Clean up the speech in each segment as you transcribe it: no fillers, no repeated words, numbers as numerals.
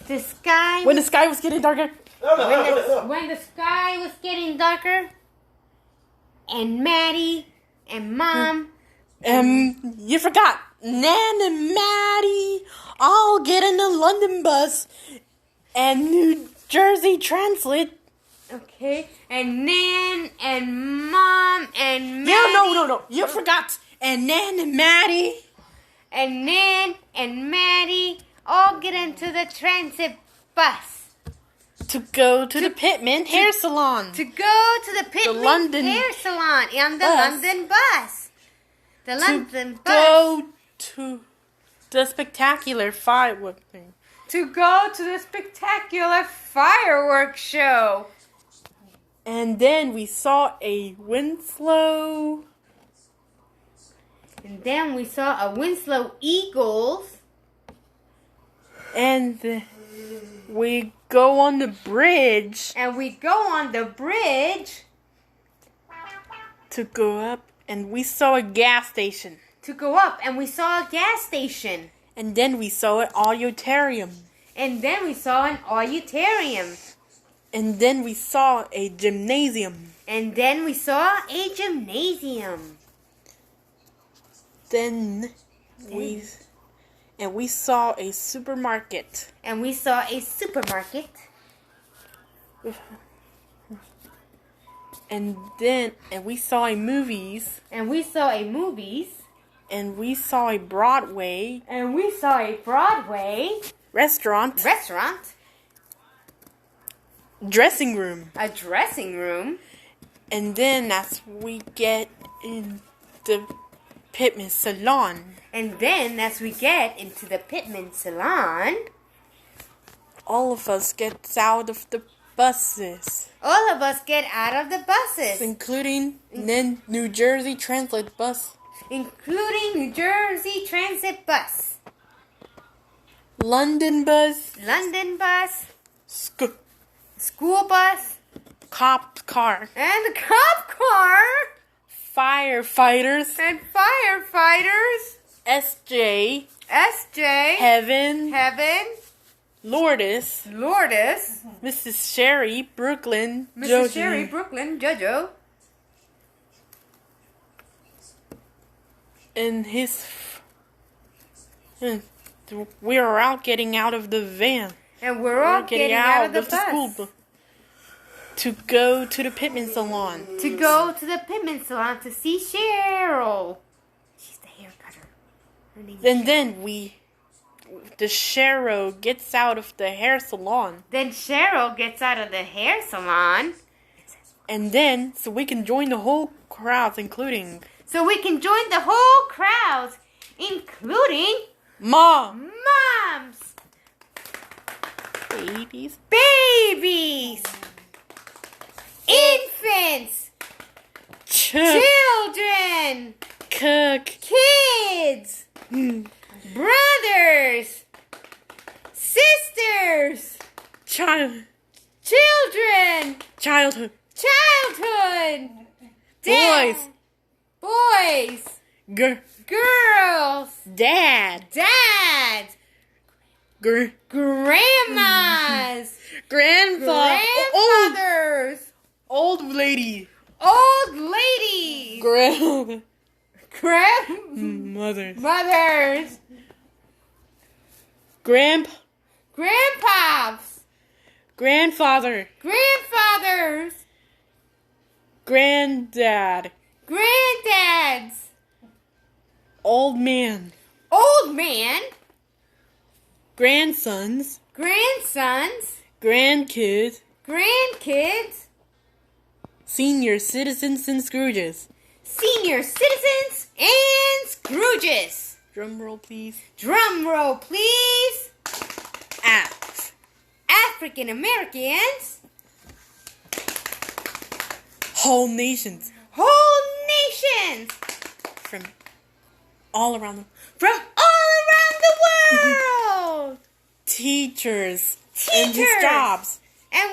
The sky. When the sky was getting darker. When the sky was getting darker, and Maddie and Mom. You forgot. Nan and Maddie all get in the London bus and New Jersey Transit. Okay, and Nan and Mom and Maddie. Yeah, no. You forgot. And Nan and Maddie. And Nan and Maddie all get into the transit bus. To go to the Pittman hair salon. To go to the Pittman London hair salon on the bus. London bus. The London bus. Go to the spectacular fireworks thing. To go to the spectacular fireworks show. And then we saw a Winslow. And then we saw a Winslow Eagles. And we go on the bridge. And we go on the bridge. To go up. And we saw a gas station. To go up. And we saw a gas station. And then we saw an auditorium. And then we saw an auditorium. And then we saw a gymnasium. And then we saw a gymnasium. Then we saw a supermarket. And we saw a supermarket. And we saw a movies. And we saw a movies. And we saw a Broadway. And we saw a Broadway. Restaurant. Dressing room. A dressing room. And then as we get in the Pittman salon. And then as we get into the Pittman salon. All of us get out of the buses. All of us get out of the buses. Including New Jersey Transit bus. Including New Jersey Transit bus. London bus. London bus. School bus. Cop car. And the cop car. Firefighters. And firefighters. SJ. Heaven. Lourdes. Mrs. Sherry, Brooklyn. Mrs. Sherry, Brooklyn, Jojo. And we are out getting out of the van. And we're all getting out of the bus. School to go to the Pittman salon. To go to the Pittman salon to see Cheryl. She's the hair cutter. And then the Cheryl gets out of the hair salon. Then Cheryl gets out of the hair salon. And then, so we can join the whole crowds, including... So we can join the whole crowds, including... Moms. Babies. Infants. Children. Kids. Brothers. Sisters. Children. Childhood. Boys. Girls. Dads. Grandmas. Grandfathers. Old ladies. Mothers. Grandpops. Grandfathers. Granddads. Old man. Grandsons. Grandkids. Senior citizens and Scrooges. Drum roll, please. African Americans. Whole nations. From all around the world. Teachers. And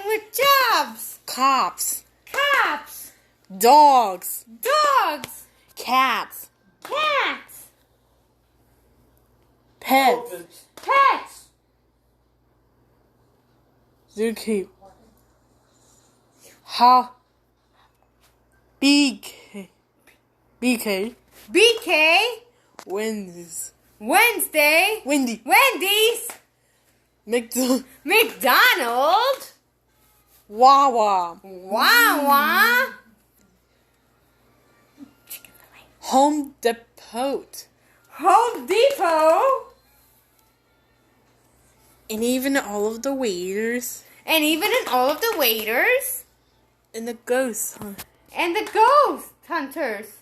with jobs. Cops. Dogs. Cats. Pets. Zuki. Ha. BK. BK. BK. Wendy's. Wednesday. Wendy. Wendy's. McDonald. Wawa. Wawa. Home Depot. Home Depot. And even all of the waiters. And even in all of the waiters. And the ghosts. And the ghost hunters.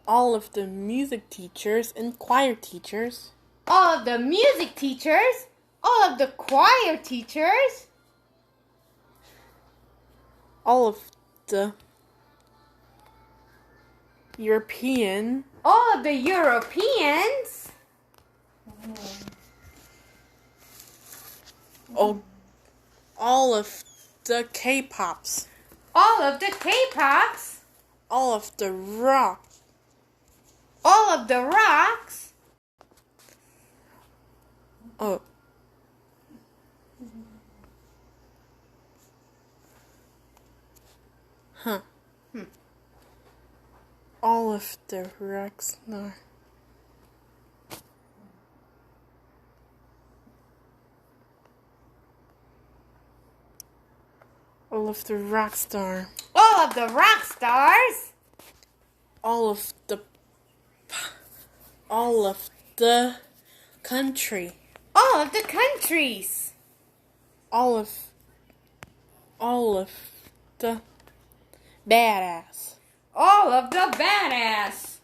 All of the music teachers and choir teachers. All of the music teachers. All of the choir teachers. All of the European. All of the Europeans. All of the K-pops. All of the K-pops. All of the rock. All of the rocks. Oh. Huh. All of the rocks. No. All of the rock star. All of the rock stars. All of the country. All of the countries. All of the badass. All of the badass.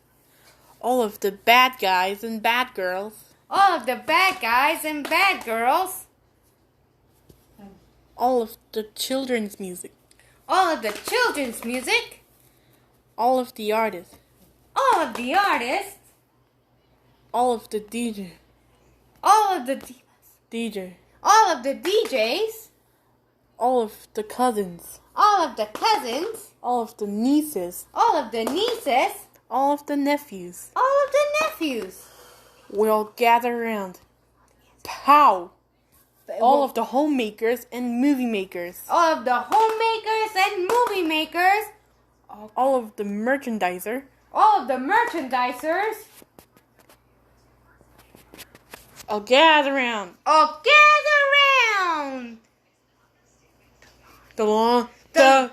All of the bad guys and bad girls. All of the bad guys and bad girls. All of the children's music. All of the children's music. All of the artists. All of the artists. All of the DJ. All of the divas. DJ. All of the DJs. All of the cousins. All of the cousins. All of the nieces. All of the nieces. All of the nephews. All of the nephews. We all gather around. Pow! All of the homemakers and movie makers. All of the homemakers and movie makers. All of the merchandiser. All of the merchandisers. All gather around. All gather round. The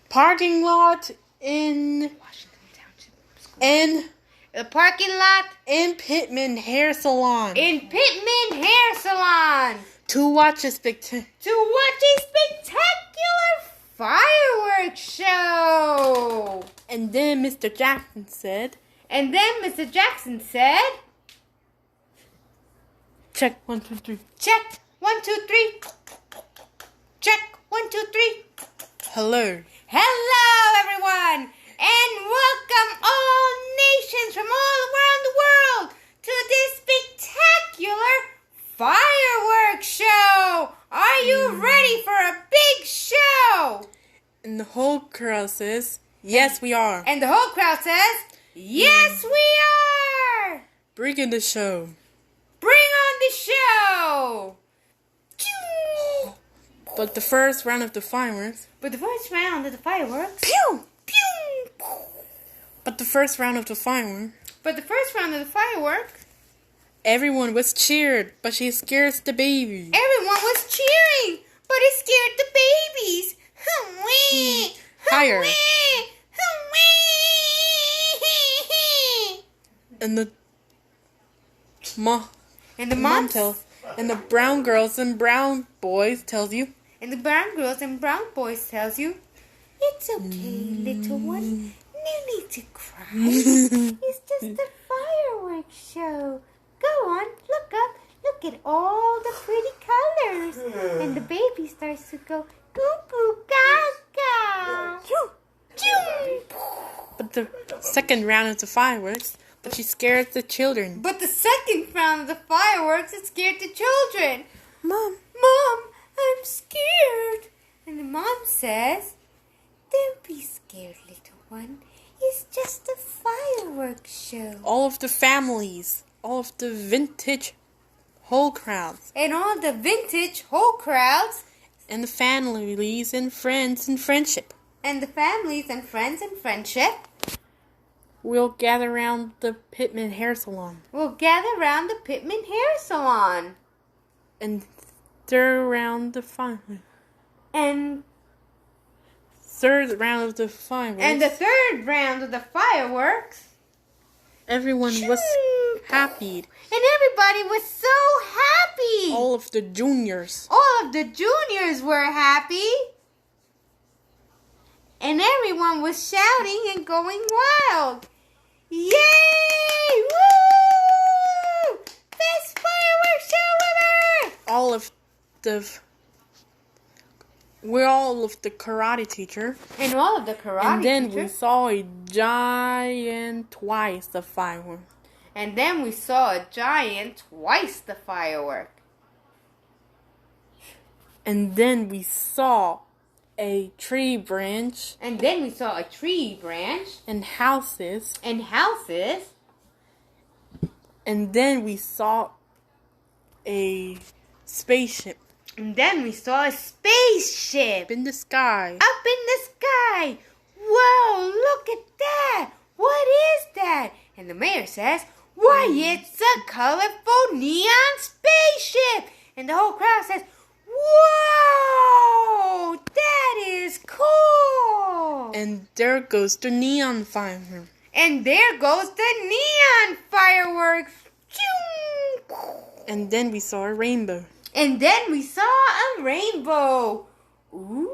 parking lot in Washington Township School. in The parking lot in Pittman Hair Salon in Pittman Hair Salon to watch a to watch a spectacular fireworks show. And then Mr. Jackson said, "Check 1, 2, 3. Check 1, 2, 3. Check 1, 2, 3. Hello." Hello, everyone, and welcome all nations from all around the world to this spectacular fireworks show. Are you ready for a big show? And the whole crowd says, "Yes, we are." And the whole crowd says, "Yes, we are." Bring in the show. Bring on the show. But the first round of the fireworks. But the first round of the fireworks. Pew! Pew! But the first round of the fireworks. But the first round of the fireworks. Everyone was cheered, but she scares the baby. Everyone was cheering, but it scared the babies. Hooray! Higher. Hooray! Hooray! And the mom tells. and the brown girls and brown boys tells you. And the brown girls and brown boys tells you, "It's okay, little one. No need to cry. It's just a fireworks show. Go on, look up. Look at all the pretty colors." And the baby starts to go, "Goo goo gaga." But the second round of the fireworks, but she scares the children. But the second round of the fireworks, it scared the children. Mom, I'm scared. And the mom says, "Don't be scared, little one. It's just a fireworks show." all of the families, all of the vintage whole crowds. And all the vintage whole crowds. And the families and friends and friendship. And the families and friends and friendship. We'll gather around the Pittman hair salon. We'll gather around the Pittman hair salon. And third round the fireworks. And third round of the fireworks. And the third round of the fireworks. Everyone was happy. And everybody was so happy. All of the juniors. All of the juniors were happy. And everyone was shouting and going wild. Yay! Woo! Best fireworks show ever! We're all of the karate teacher. And all of the karate And then teacher. we saw a giant twice the firework. And then we saw a giant twice the firework. And then we saw a tree branch. And then we saw a tree branch. And houses. And houses. And then we saw a spaceship. And then we saw a spaceship. In the sky. Up in the sky. Whoa, look at that. What is that? And the mayor says, why, it's a colorful neon spaceship. And the whole crowd says, whoa, that is cool. And there goes the neon firework. And there goes the neon fireworks. And then we saw a rainbow. And then we saw a rainbow. Ooh.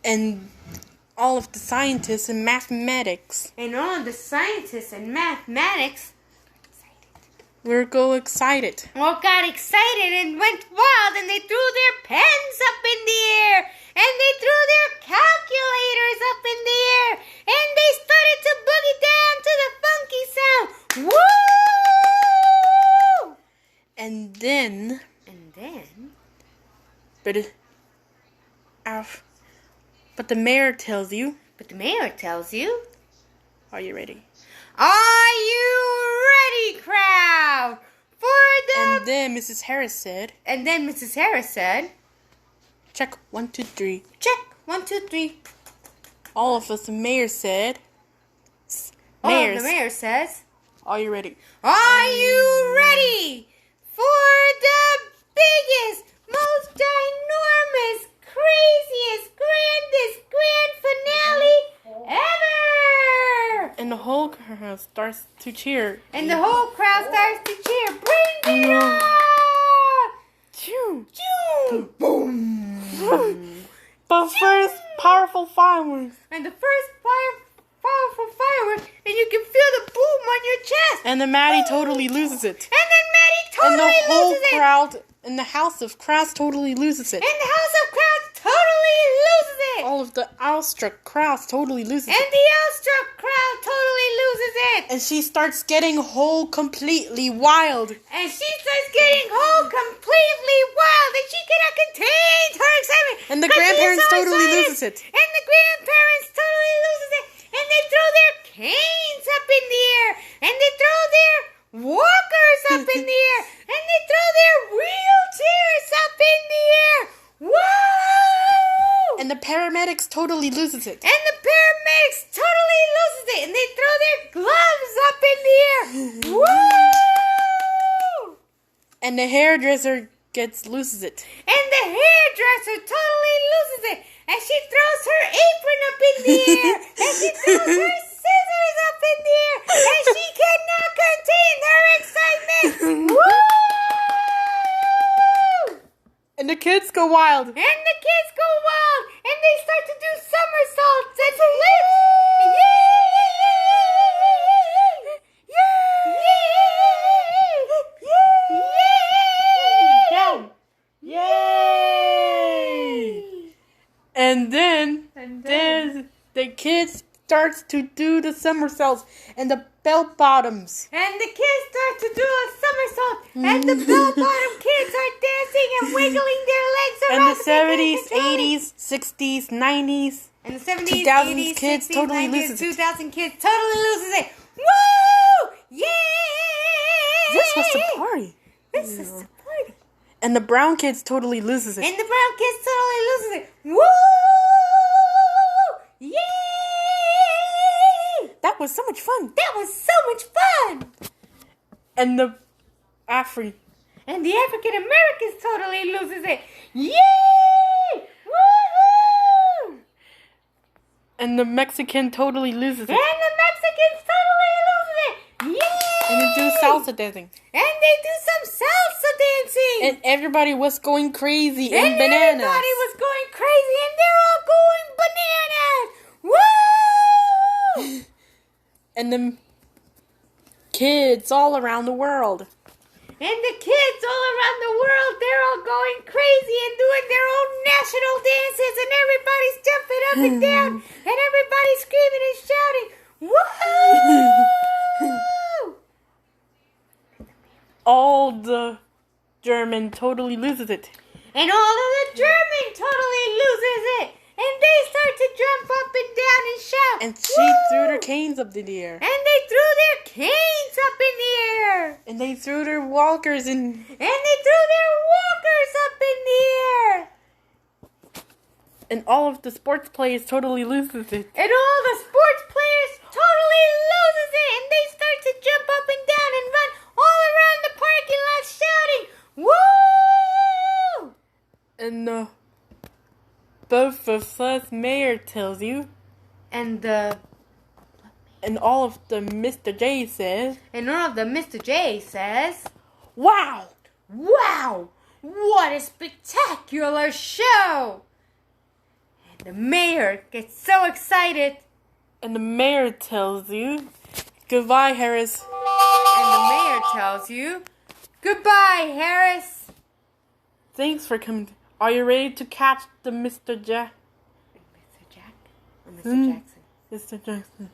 And all of the scientists and mathematics. And all the scientists and mathematics were so excited. All got excited and went wild, and they threw their pens up in the air. And they threw their calculators up in the air. And they started to boogie down to the funky sound. Woo! And then... But the mayor tells you... Are you ready? Are you ready, crowd? And then Mrs. Harris said... Check, 1, 2, 3. Check, 1, 2, 3. All of us, the mayor said... All of the mayor says... Are you ready? Are you ready for the biggest, most ginormous, craziest, grandest grand finale ever? And the whole crowd starts to cheer. Bring it on! Choo! Choo! Boom! But first, powerful fireworks. And the first powerful firework, and you can feel the boom on your chest. And then Maddie totally loses it. And then Maddie totally loses it. And the whole crowd in the house of crowds totally loses it. And the house of crowds totally loses it. All of the awestruck crowds totally loses it. And the awestruck crowd totally loses it. And she starts getting whole completely wild. And she starts getting whole completely wild. And she cannot contain her excitement. And the grandparents totally loses it. And the grandparents totally loses it. And they throw their canes up in the air. And they throw their walkers up in the air. And they throw their wheelchairs up in the air. Whoa! And the paramedics totally loses it. And the paramedics totally loses it. And they throw their gloves up in the air. Woo! And the hairdresser loses it. And the hairdresser totally loses it. And she throws her apron up in the air. And she throws her scissors up in the air. And she cannot contain her excitement. Woo! And the kids go wild. And the kids go wild. And they start to do somersaults and flips. And then the kids starts to do the somersaults and the bell bottoms. And the kids start to do a somersault. And the bell bottom kids are dancing and wiggling their legs around. And the 70s, 80s 60s, 90s. And the 70s, 2000s 80s, kids 60s, totally 90s, loses it. 2000 kids totally loses it. Woo! Yay! This was the party. This is the party. And the brown kids totally loses it. And the brown kids totally loses it. Woo! Yay! That was so much fun. That was so much fun. And the And the African Americans totally loses it. Yay! Woohoo! And the Mexican totally loses it. And the Mexicans totally loses it. Yay! And they do salsa dancing. And they do some salsa dancing. And everybody was going crazy And in bananas. everybody was going crazy and they're all going bananas. Woo! And the kids all around the world. And the kids all around the world, they're all going crazy and doing their own national dances, and everybody's jumping up and down, and everybody's screaming and shouting, woohoo! All the German totally loses it. And all of the German totally loses it, and they start to jump up and down and shout, And she woo! threw their canes up in the air. And they threw their canes up in the air. And they threw their walkers in. And they threw their walkers up in the air. And all of the sports players totally loses it. And all the sports players totally loses it. And they start to jump up and down and run all around the parking lot shouting, woo! And both of us mayor tells you. And all of the Mr. J says. And all of the Mr. J says, Wow! wow! What a spectacular show! And the mayor gets so excited. And the mayor tells you, goodbye, Harris. And the mayor tells you, goodbye, Harris. Thanks for coming. Are you ready to catch the Mr. Jack? Mr. Jack? Or Mr. Jackson? Mr. Jackson.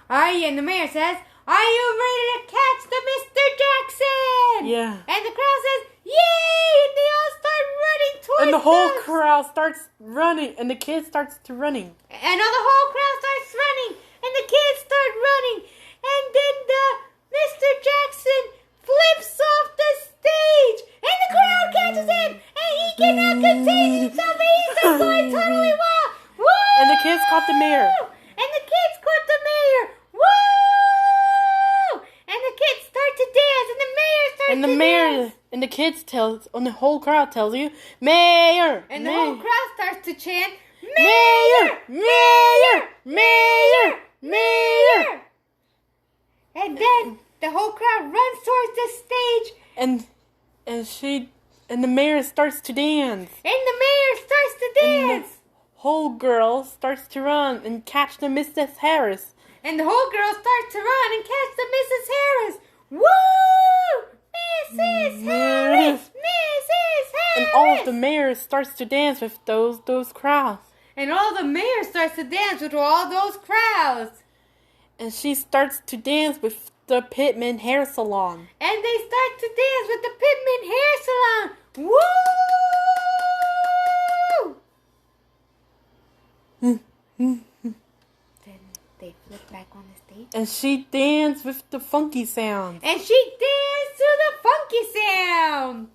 Are you? And the mayor says, are you ready to catch the Mr. Jackson? Yeah. And the crowd says, yay! And they all start running towards And the whole us. crowd starts running, and the kid starts to running. And all the whole crowd starts running, and the kids start running. And then the Mr. Jackson flips off the stage, and the crowd catches him, and he cannot contain himself, and he starts going totally wild. Woo! And the kids caught the mayor. And the kids caught the mayor. Woo! And the kids start to dance, and the mayor starts And the to mayor dance. and the kids tells, and the whole crowd tells you, Mayor! And the whole crowd starts to chant, Mayor! Mayor! Mayor! Mayor! And then the whole crowd runs towards the stage. And the mayor starts to dance. And the mayor starts to And dance. the whole girl starts to run and catch the Mrs. Harris. And the whole girl starts to run and catch the Mrs. Harris. Woo! Mrs. Harris! Mrs. Harris! And all of the mayor starts to dance with those crowds. And all the mayor starts to dance with all those crowds. And she starts to dance with the Pittman Hair Salon. And they start to dance with the Pittman Hair Salon. Woo! Then they flip back on the stage. And she danced with the funky sound. And she danced to the funky sound.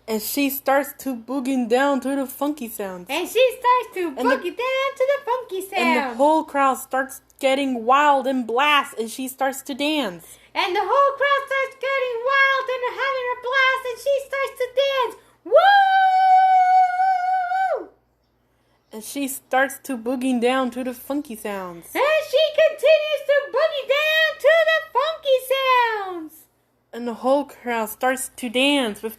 And she starts to boogie down to the funky sound. And she starts to boogie down to the funky sound. And the whole crowd starts getting wild and blast, and she starts to dance. And the whole crowd starts getting wild and having a blast, and she starts to dance. Woo! And she starts to boogie down to the funky sounds. And she continues to boogie down to the funky sounds. And the whole crowd starts to dance with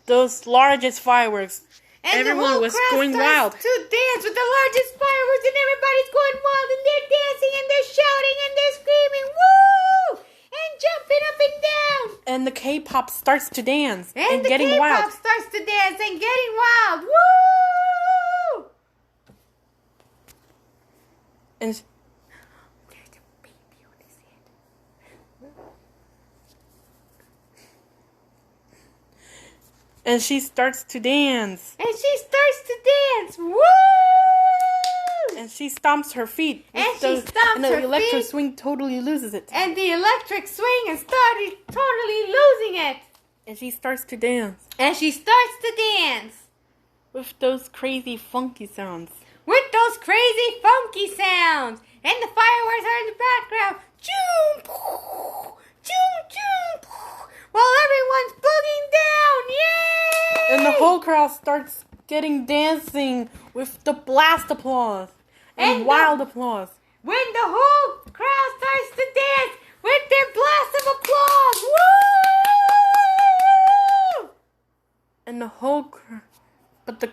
those largest fireworks. And everyone was going wild. To dance with the largest fireworks, and everybody's going wild, and they're dancing, and they're shouting, and they're screaming, woo! And jumping up and down. And the K-pop starts to dance And the getting K-pop wild. starts to dance and getting wild. Woo! And There's a baby on his head. And she starts to dance. And she starts to dance. Woo! And she stomps her feet. And the electric swing totally loses it. And the electric swing and started totally losing it. And she starts to dance. And she starts to dance. With those crazy funky sounds. With those crazy funky sounds. And the fireworks are in the background. Choom, choom, choom, while everyone's booging down. Yay! And the whole crowd starts getting dancing with the blast applause. And wild applause. When the whole crowd starts to dance with their blast of applause. Woo! And the whole but the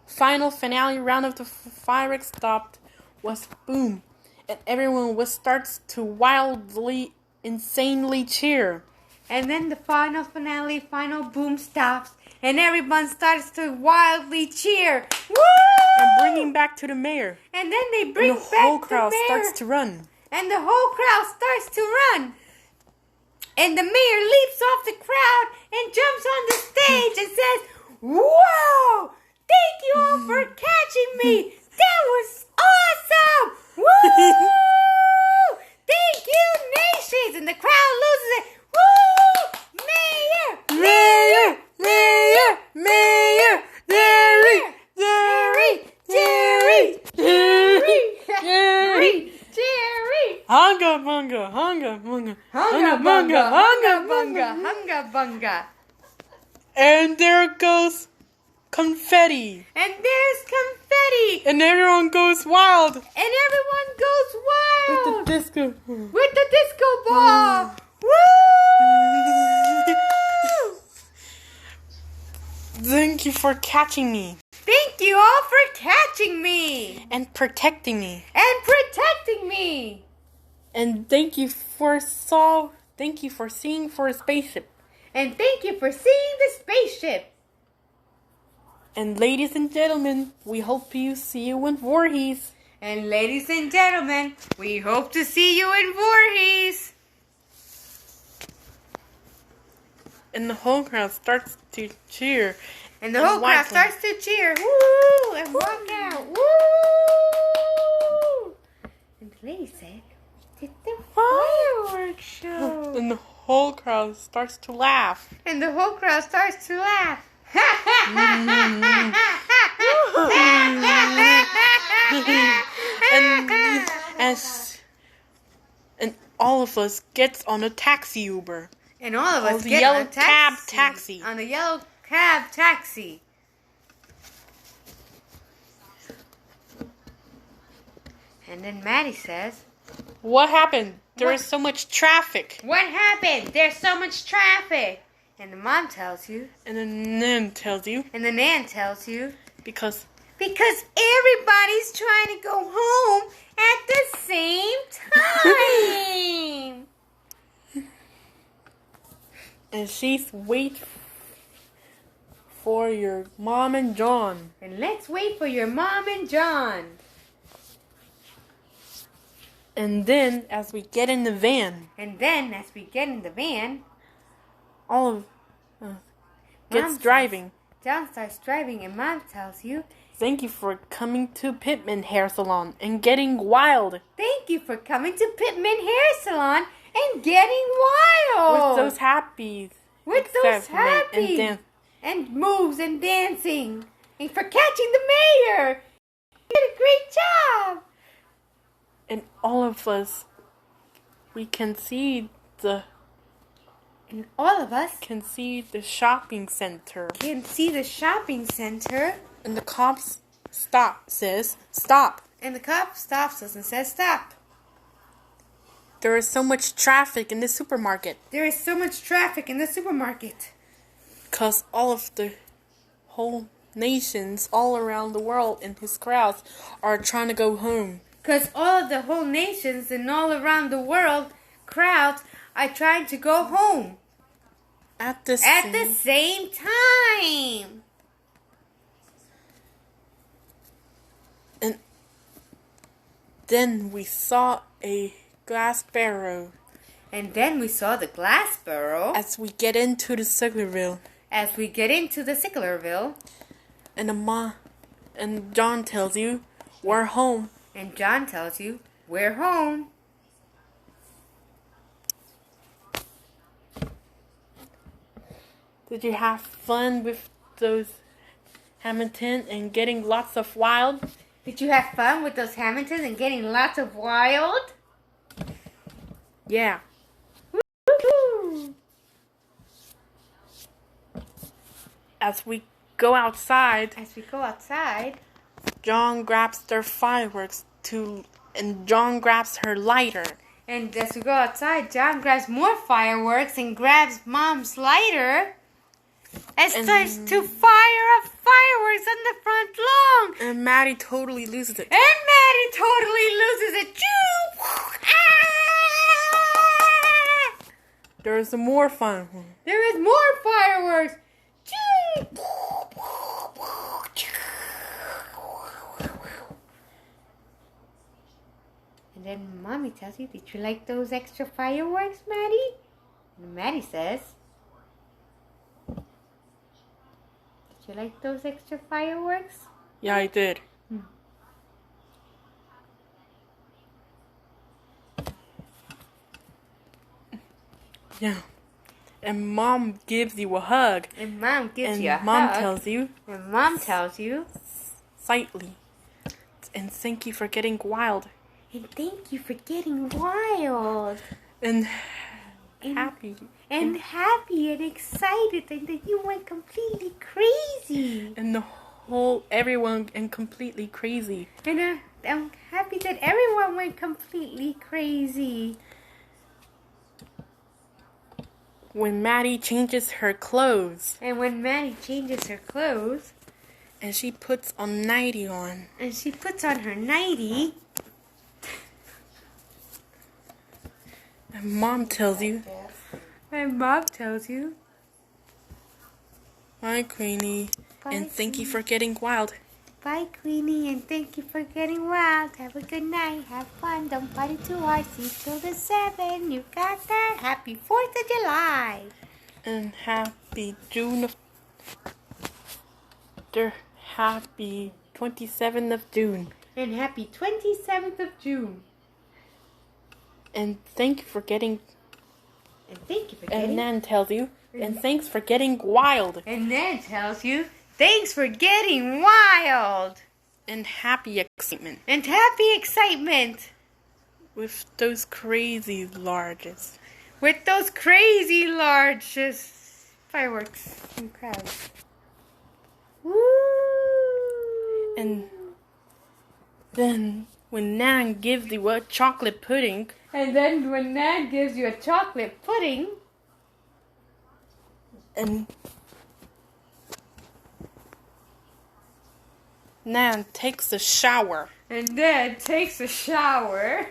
final finale round of the fireworks stopped was boom. And everyone starts to wildly, insanely cheer. And then the final finale, final boom stops. And everyone starts to wildly cheer. Woo! And bringing back to the mayor. And then they bring back the mayor. And the whole crowd starts to run. And the whole crowd starts to run. And the mayor leaps off the crowd and jumps on the stage and says, "Whoa! Thank you all for catching me. That was awesome! Woo! Thank you, nations!" And the crowd loses it. Woo! Mayor! Mayor! Mayor! Mayor! Jerry! Jerry! Jerry! Jerry! Jerry! Jerry! Hunga bunga! Hunga bunga! Hunga bunga! Hunga bunga! Hunga bunga! And there goes confetti. And there's confetti. And everyone goes wild. And everyone goes wild. With the disco. With the disco ball. Woo! Thank you for catching me. Thank you all for catching me. And protecting me. And protecting me. And thank you for seeing for a spaceship. And thank you for seeing the spaceship. And ladies and gentlemen, we hope to see you in Voorhees. And ladies and gentlemen, we hope to see you in Voorhees. And the whole crowd starts to cheer. And the whole crowd starts to cheer. Woo! And walk out. Woo! And the lady said, "We did the fireworks show." And the whole crowd starts to laugh. And the whole crowd starts to laugh. And all of us gets on a taxi Uber. And all of us the get yellow on a cab taxi. On a yellow cab taxi. And then Maddie says, "What happened? There is so much traffic." "What happened? There's so much traffic." And the mom tells you. And the nan tells you. And the nan tells you. Because everybody's trying to go home at the same time. And she's wait for your mom and John. And let's wait for your mom and John. And then as we get in the van. All of gets driving. John starts driving and Mom tells you, "Thank you for coming to Pittman Hair Salon and getting wild." Thank you for coming to Pittman Hair Salon and getting wild. With those happies. And moves and dancing. And for catching the mayor. You did a great job. And all of us, we can see the... And all of us can see the shopping center. And the cop says, "Stop." And the cop stops us and says, "Stop." There is so much traffic in the supermarket. Because all of the whole nations all around the world and his crowds are trying to go home. Because all of the whole nations and all around the world crowds are trying to go home. At the same time. And then we saw a glass barrel. And then we saw the glass barrel. As we get into the Circleville. as we get into the Sicklerville. And John tells you, we're home. And John tells you, we're home. Did you have fun with those Hamilton and getting lots of wild? Did you have fun with those Hamiltons and getting lots of wild? Yeah. Woo-hoo. As we go outside, John grabs their fireworks and John grabs her lighter. And as we go outside, John grabs more fireworks and grabs Mom's lighter and starts to fire up fireworks on the front lawn. And Maddie totally loses it. There's more fun. There is more fireworks. And then Mommy tells you, did you like those extra fireworks, Maddie? And Maddie says, did you like those extra fireworks? Yeah, I did. Yeah. And Mom gives you a hug. And Mom gives you a hug. And Mom tells you slightly. And thank you for getting wild. And thank you for getting wild. And happy. And happy and excited. And that you went completely crazy. And everyone went completely crazy. And I'm happy that everyone went completely crazy. When Maddie changes her clothes. And when Maddie changes her clothes. And she puts a nightie on. And she puts on her nightie. And Mom tells you. And Mom tells you. Bye, Queenie. Bye, and thank you for getting wild. Bye, Queenie, and thank you for getting wild. Have a good night. Have fun. Don't party too hard. See till the 7. You got that? Happy 4th of July. And happy happy 27th of June. And happy 27th of June. And thank you for getting... And Nan tells you, and thanks for getting wild. And Nan tells you, thanks for getting wild. And happy excitement. And happy excitement. With those crazy larges. With those crazy larges. Fireworks and crowds. Woo! And then when Nan gives you a chocolate pudding. And then when Nan gives you a chocolate pudding. And Nan takes a shower. And Nan takes a shower.